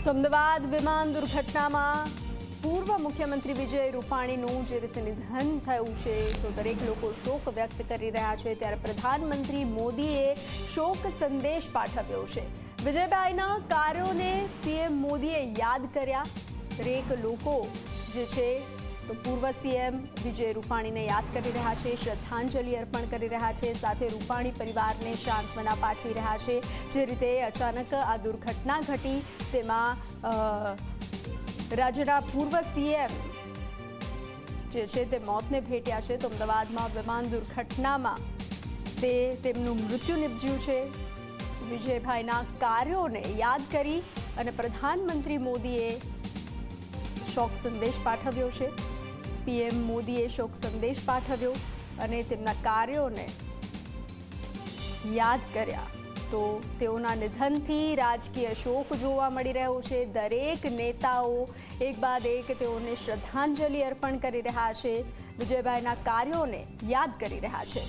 તો અમદાવાદ વિમાન દુર્ઘટનામાં પૂર્વ મુખ્યમંત્રી વિજય રૂપાણીનું જે રીતે નિધન થયું છે તો દરેક લોકો શોક વ્યક્ત કરી રહ્યા છે, ત્યારે પ્રધાનમંત્રી મોદીએ શોક સંદેશ પાઠવ્યો છે। વિજયભાઈના કાર્યોને પીએમ મોદીએ યાદ કર્યા। દરેક લોકો જે છે તો પૂર્વ સીએમ વિજય રૂપાણીને યાદ કરી રહ્યા છે, શ્રદ્ધાંજલિ અર્પણ કરી રહ્યા છે, સાથે રૂપાણી પરિવારને સાંત્વના પાઠવી રહ્યા છે। જે રીતે અચાનક આ દુર્ઘટના ઘટી તેમાં રાજ્યના પૂર્વ સીએમ જે છે તે મોતને ભેટ્યા છે, તો અમદાવાદમાં વિમાન દુર્ઘટનામાં તેમનું મૃત્યુ નિપજ્યું છે। વિજયભાઈના કાર્યોને યાદ કરી અને પ્રધાનમંત્રી મોદીએ શોક સંદેશ પાઠવ્યો છે। પીએમ મોદીએ શોક સંદેશ પાઠવ્યો અને તેમના કાર્યોને યાદ કર્યા। તો તેઓના નિધનથી રાજકીય શોક જોવા મળી રહ્યો છે। દરેક નેતાઓ એક બાદ એક તેઓને શ્રદ્ધાંજલિ અર્પણ કરી રહ્યા છે, વિજયભાઈના કાર્યોને યાદ કરી રહ્યા છે।